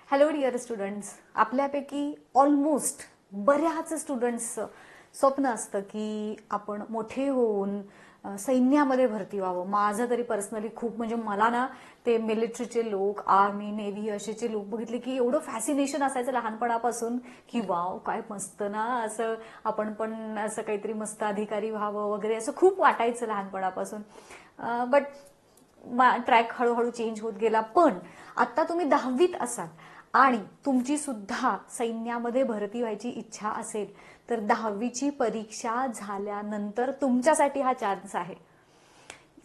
Hello dear students, आपल्यापैकी almost बऱ्याच स्टुडंट्सचं स्वप्न असतं की आपण मोठे होऊन सैन्यामध्ये भरती व्हावं. माझं तरी पर्सनली खूप म्हणजे मला ना ते मिलिटरीचे लोक, आर्मी, नेव्ही असेचे लोक बघितले की एवढं फॅसिनेशन असायचं लहानपणापासून की वाव काय मस्त ना, असं आपण पण असं काहीतरी मस्त अधिकारी व्हावं वगैरे असं खूप वाटायचं लहानपणापासून. बट ट्रॅक हळूहळू चेंज होत गेला. पण आता तुम्ही 10वीत असाल आणि तुमची सुद्धा सैन्यामध्ये भरती व्हायची इच्छा असेल तर 10वीची परीक्षा झाल्यानंतर तुमच्यासाठी हा चान्स आहे.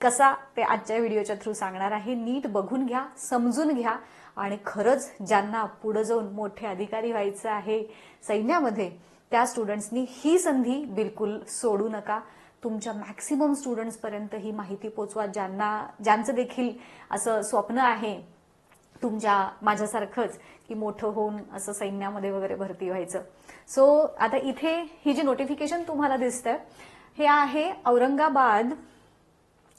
कसा ते आजच्या व्हिडिओच्या थ्रू सांगणार आहे. नीट बघून घ्या, समजून घ्या आणि खरंच ज्यांना पुढे जाऊन मोठे अधिकारी व्हायचं आहे सैन्यामध्ये त्या स्टुडंट्सनी ही संधी बिलकुल सोडू नका. तुमच्या मॅक्सिमम स्टुडंट्स पर्यंत ही माहिती पोचवा ज्यांचं देखील असं स्वप्न आहे तुमच्या माझ्यासारखंच की मोठं होऊन असं सैन्यामध्ये वगैरे भरती व्हायचं. सो आता इथे ही जी नोटिफिकेशन तुम्हाला दिसतंय हे आहे औरंगाबाद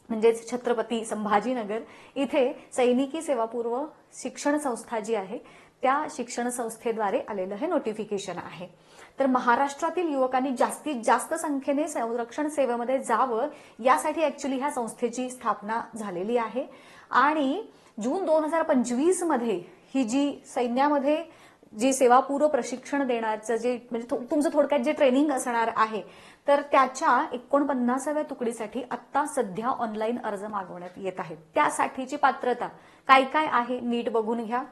म्हणजेच छत्रपती संभाजीनगर इथे सैनिकी सेवापूर्व शिक्षण संस्था जी आहे त्या शिक्षण संस्थेद्वारे आलेलं हे नोटिफिकेशन आहे. तर महाराष्ट्रातील युवकांनी जास्तीत जास्त संख्येने संरक्षण सेवेमध्ये जावं यासाठी ऍक्च्युली ह्या संस्थेची स्थापना झालेली आहे. आणि जून 2025 मध्ये ही जी सैन्यामध्ये जी सेवापूर्व प्रशिक्षण देण्याचं जे म्हणजे तुमचं थोडक्यात जे ट्रेनिंग असणार आहे तर त्याच्या 49व्या तुकडीसाठी आता सध्या ऑनलाईन अर्ज मागवण्यात येत आहेत. त्यासाठीची पात्रता काय काय आहे नीट बघून घ्या.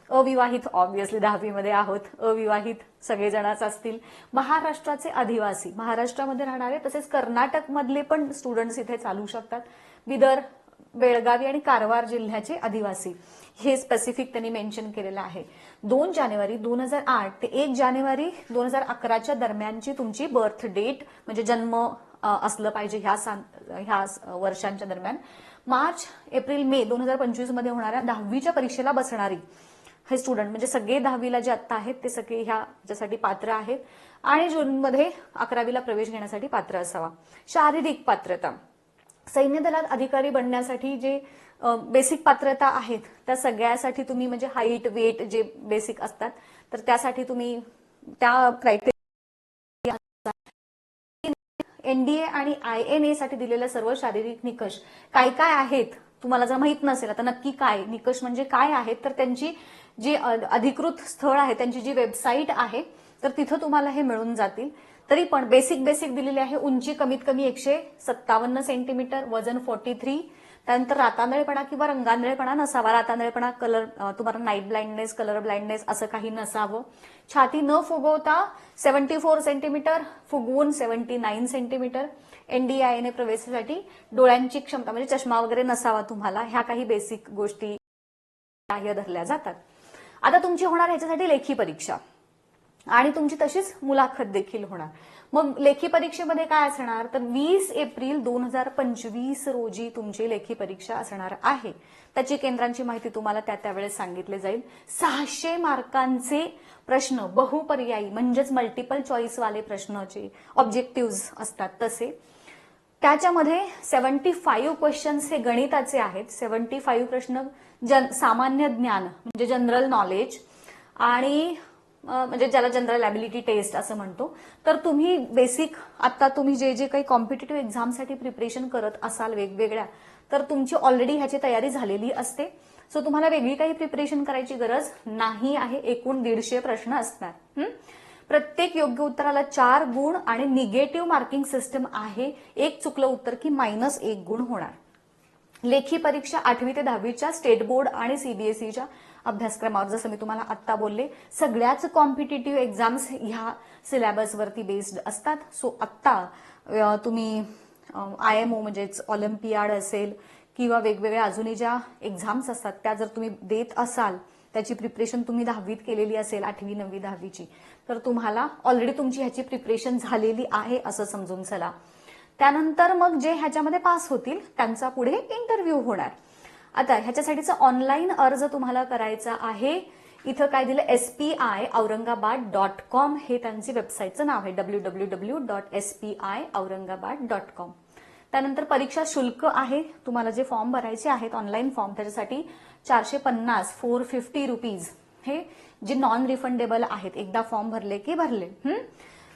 अविवाहित ऑब्व्हियसली 10वी मध्ये आहोत, अविवाहित सगळेजणच असतील, महाराष्ट्राचे आदिवासी, महाराष्ट्रामध्ये राहणारे तसेच कर्नाटक मधले पण स्टुडंट्स इथे चालू शकतात, विदर्भ, बेळगावी आणि कारवार जिल्ह्याचे आदिवासी हे स्पेसिफिक त्यांनी मेन्शन केलेलं आहे. 2 जानेवारी 2008 ते 1 जानेवारी 2011च्या दरम्यानची तुमची बर्थ डेट म्हणजे जन्म असलं पाहिजे ह्या वर्षांच्या दरम्यान. मार्च, एप्रिल, मे 2025 मध्ये होणाऱ्या 10वीच्या परीक्षेला बसणारी हे स्टुडंट म्हणजे सगळे 10वीला जे आता आहेत ते सगळे ह्याच्यासाठी पात्र आहेत आणि जूनमध्ये 11वीला प्रवेश घेण्यासाठी पात्र असावा. शारीरिक पात्रता, सैन्य दलात अधिकारी बनण्यासाठी जे बेसिक पात्रता आहेत त्या सगळ्यासाठी तुम्ही म्हणजे हाईट, वेट जे बेसिक असतात तर त्यासाठी तुम्ही त्या क्रायटेरिया एनडीए आणि INA साठी दिलेले सर्व शारीरिक निकष काय काय आहेत तुम्हाला जर माहित नसेल आता नक्की काय निकष म्हणजे काय आहेत तर त्यांची जी अधिकृत स्थळ आहे त्यांची जी वेबसाईट आहे तर तिथं तुम्हाला हे मिळून जातील. तरी पण बेसिक दिलेली आहे. उंची कमीत कमी 157 सेंटीमीटर, वजन 43, त्यानंतर रातांधळेपणा किंवा रंगांधळेपणा नसावा. रातांधळेपणा कलर तुम्हाला नाईट ब्लाइंडनेस, कलर ब्लाइंडनेस असं काही नसावं. छाती न फुगवता 74 सेंटीमीटर, फुगवून 79 सेंटीमीटर. NDE-INA प्रवेशासाठी डोळ्यांची क्षमता म्हणजे चष्मा वगैरे नसावा तुम्हाला. ह्या काही बेसिक गोष्टी ग्राह्य धरल्या जातात. आता तुमची होणार ह्याच्यासाठी लेखी परीक्षा आणि तुमची तशीच मुलाखत देखील होणार. मग लेखी परीक्षेमध्ये काय असणार तर 20 एप्रिल 2025 रोजी तुमची लेखी परीक्षा असणार आहे. त्याची केंद्रांची माहिती तुम्हाला त्यावेळेस सांगितले जाईल. 600 मार्कांचे प्रश्न बहुपर्यायी म्हणजेच मल्टिपल चॉईस वाले प्रश्नाचे ऑब्जेक्टिव्ह असतात तसे. त्याच्यामध्ये 75 क्वेश्चन्स हे गणिताचे आहेत. 75 प्रश्न सामान्य ज्ञान म्हणजे जनरल नॉलेज आणि म्हणजे ज्याला जनरल ॲबिलिटी टेस्ट असं म्हणतो. तर तुम्ही बेसिक आता तुम्ही जे काही कॉम्पिटिटिव्ह एक्झामसाठी प्रिपरेशन करत असाल वेगवेगळ्या तर तुमची ऑलरेडी ह्याची तयारी झालेली असते. सो तुम्हाला वेगळी काही प्रिपरेशन करायची गरज नाही आहे. एकूण 150 प्रश्न असणार. प्रत्येक योग्य उत्तराला 4 गुण आणि निगेटिव्ह मार्किंग सिस्टम आहे. एक चुकलं उत्तर की -1 गुण होणार. लेखी परीक्षा 8वी ते 10वीच्या स्टेट बोर्ड आणि CBSEच्या अभ्यासक्रमावर जसं मी तुम्हाला आत्ता बोलले सगळ्याच कॉम्पिटिटिव्ह एक्झाम्स ह्या सिलेबसवरती बेस्ड असतात. सो आत्ता तुम्ही IMO म्हणजेच ऑलिम्पियाड असेल किंवा वेगवेगळ्या अजूनही ज्या एक्झाम्स असतात त्या जर तुम्ही देत असाल त्याची प्रिपरेशन तुम्ही 10वीत केलेली असेल 8वी, 9वी, 10वीची तर तुम्हाला ऑलरेडी तुमची ह्याची प्रिपरेशन झालेली आहे असं समजून चला. त्यानंतर मग जे ह्याच्यामध्ये पास होतील त्यांचा पुढे इंटरव्ह्यू होणार. आता ह्याच्यासाठीचा ऑनलाईन अर्ज तुम्हाला करायचा आहे. इथं काय दिलं SPIaurangabad.com हे त्यांची वेबसाईटचं नाव आहे. www.spiaurangabad.com. त्यानंतर परीक्षा शुल्क आहे. तुम्हाला जे फॉर्म भरायचे आहेत ऑनलाईन फॉर्म त्याच्यासाठी 450 ₹450 हे जे नॉन रिफंडेबल आहेत, एकदा फॉर्म भरले की भरले.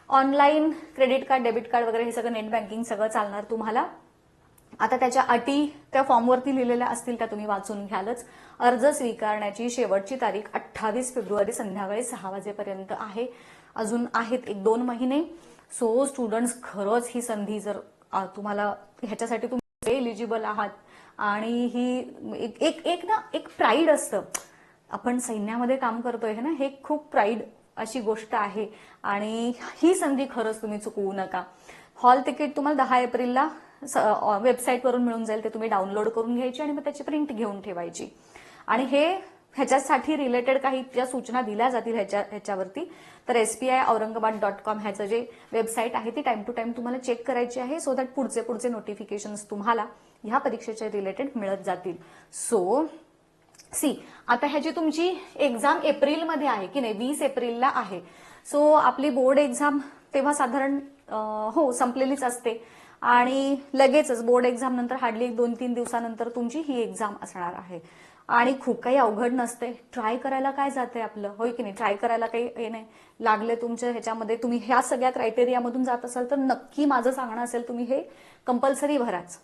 Online credit card, debit card वगैरे हे सगळं नेट बँकिंग सगळं चालणार तुम्हाला. आता त्याच्या अटी त्या फॉर्मवरती लिहिलेल्या असतील त्या तुम्ही वाचून घ्यालच. अर्ज स्वीकारण्याची शेवटची तारीख 28 फेब्रुवारी संध्याकाळी 6 वाजेपर्यंत आहे. अजून आहेत 1-2 महिने. सो स्टुडंट्स, खरंच ही संधी जर तुम्हाला ह्याच्यासाठी तुम्ही एलिजिबल आहात आणि ही एक प्राईड असतं. आपण सैन्यामध्ये काम करतोय ना, हे खूप प्राईड अशी गोष्ट आहे आणि ही संधी खरंच तुम्ही चुकवू नका. हॉल तिकीट तुम्हाला 10 एप्रिलला वेबसाईटवरून मिळून जाईल. ते तुम्ही डाउनलोड करून घ्यायची आणि मग त्याची प्रिंट घेऊन ठेवायची. आणि ह्याच्यासाठी रिलेटेड काही ज्या सूचना दिल्या जातील ह्याच्यावरती, तर SBIaurangabad.com ह्याचं जे वेबसाईट आहे ती टाइम टू टाइम तुम्हाला चेक करायची आहे, सो दॅट पुढचे नोटिफिकेशन्स तुम्हाला ह्या परीक्षेच्या रिलेटेड मिळत जातील. सो आता ह्याची तुमची एक्झाम एप्रिलमध्ये आहे की नाही, 20 एप्रिलला आहे. सो आपली बोर्ड एक्झाम तेव्हा साधारण संपलेलीच असते आणि लगेचच बोर्ड एक्झाम नंतर हार्डली 1-2-3 दिवसानंतर तुमची ही एक्झाम असणार आहे. आणि खूप काही अवघड नसते. ट्राय करायला काय जाते आपलं, होय की नाही. ट्राय करायला काही हे नाही. लागले तुमच्या ह्याच्यामध्ये, तुम्ही ह्या सगळ्या क्रायटेरियामधून जात असाल तर नक्की माझं सांगणं असेल तुम्ही हे कंपल्सरी भराच,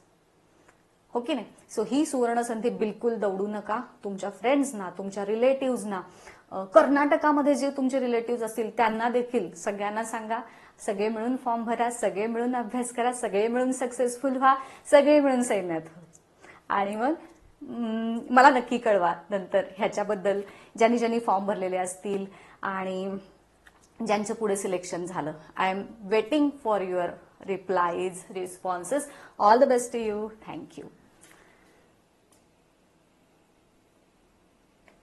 हो की नाही. सो ही सुवर्ण संधी बिलकुल दवडू नका. तुमच्या फ्रेंड्सना, तुमच्या रिलेटिव्हजना, कर्नाटकामध्ये जे तुमचे रिलेटिव्ह असतील त्यांना देखील सगळ्यांना सांगा. सगळे मिळून फॉर्म भरा, सगळे मिळून अभ्यास करा, सगळे मिळून सक्सेसफुल व्हा, सगळे मिळून सैन्यात व्हा. आणि मग मला नक्की कळवा नंतर ह्याच्याबद्दल, ज्यांनी फॉर्म भरलेले असतील आणि ज्यांचं पुढे सिलेक्शन झालं. I am waiting for your replies, responses. All the best to you. Thank you.